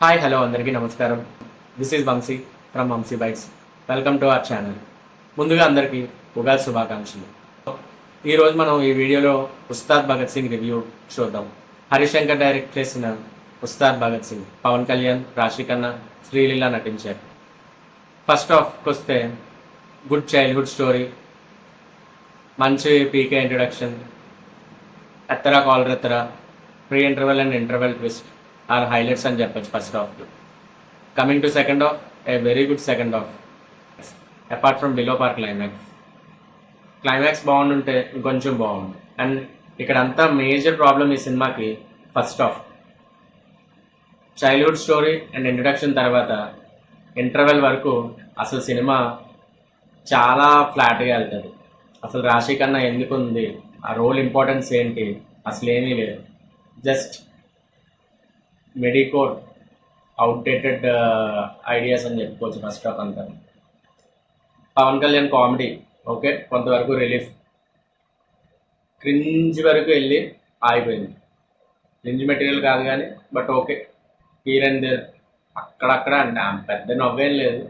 Hi hello అందరికీ నమస్కారం. This is Vamsi from Vamsi bytes. Welcome to our channel. ముందుగా అందరికీ ఉగాది శుభాకాంక్షలు. ఈరోజు మనం ఈ వీడియోలో ఉస్తాద్ భగత్ సింగ్ రివ్యూ చూద్దాం. హరిశంకర్ డైరెక్ట్ చేసిన ఉస్తాద్ భగత్ సింగ్ పవన్ కళ్యాణ్, రాశి ఖన్నా, శ్రీలీల నటించారు. ఫస్ట్ హాఫ్కి వస్తే గుడ్ చైల్డ్హుడ్ స్టోరీ, మంచి పీకే ఇంట్రొడక్షన్, ఎత్తరా కాలర్ ఎత్తరా, pre interval and interval twist are highlights అని చెప్పచ్చు ఫస్ట్ హాఫ్లో. Coming to second half, a very good second half apart from below par climax బాగుండుంటే ఇంకొంచెం బాగుంది. అండ్ ఇక్కడ అంతా మేజర్ ప్రాబ్లమ్ ఈ సినిమాకి first half. Childhood story and introduction తర్వాత ఇంటర్వెల్ వరకు అసలు సినిమా చాలా ఫ్లాట్గా వెళ్తుంది. అసలు రాశి ఖన్నా ఎందుకు ఉంది, ఆ రోల్ ఇంపార్టెన్స్ ఏంటి, అసలు ఏమీ లేదు. జస్ట్ మెడికోడ్ అవుట్డేటెడ్ ఐడియాస్ అని చెప్పుకోవచ్చు ఫస్ట్ హాఫ్ అంతా. పవన్ కళ్యాణ్ కామెడీ ఓకే, కొంతవరకు రిలీఫ్. క్రింజ్ వరకు వెళ్ళి ఆగిపోయింది. క్రింజ్ మెటీరియల్ కాదు కానీ but okay, here and there అక్కడక్కడ అంటే పెద్ద నవ్వేం లేదు.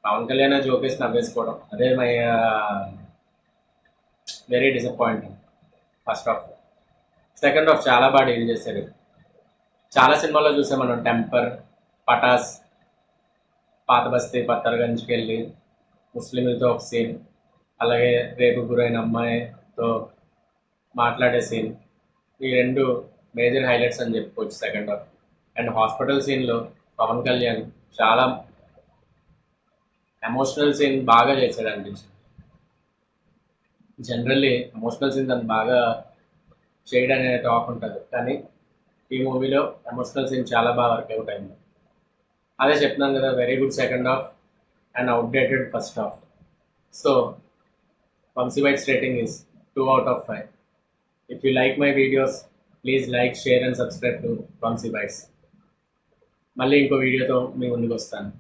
పవన్ కళ్యాణ్ జోకేసి నవ్వేసుకోవడం, అదే my very disappointing first half. Second half చాలా బాగా డీల్ చేశారు. చాలా సినిమాల్లో చూసాం మనం, టెంపర్, పటాస్, పాత బస్తీ, పత్తర్గంజ్కి వెళ్ళి ముస్లింలతో ఒక సీన్, అలాగే రేపు గురైన అమ్మాయితో మాట్లాడే సీన్, ఈ రెండు మేజర్ హైలైట్స్ అని చెప్పుకోవచ్చు సెకండ్ హాఫ్. అండ్ హాస్పిటల్ సీన్లో పవన్ కళ్యాణ్ చాలా ఎమోషనల్ సీన్ బాగా చేశాడు అనిపించింది. జనరల్లీ ఎమోషనల్ సీన్స్ అంత బాగా చేయడం అనే టాక్ ఉంటుంది, కానీ ఈ మూవీలో ఎమోషనల్ సీన్ చాలా బాగా వర్కౌట్ అయింది. అదే చెప్తున్నాను కదా, very good second half and outdated first half. So Vamsi bytes rating is 2 out of 5. If you like my videos, please like, share and subscribe to Vamsi bytes. మళ్ళీ ఇంకో వీడియోతో మీ ముందుకు వస్తాను.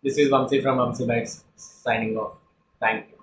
This is Vamsi from Vamsi bytes signing off. Thank you.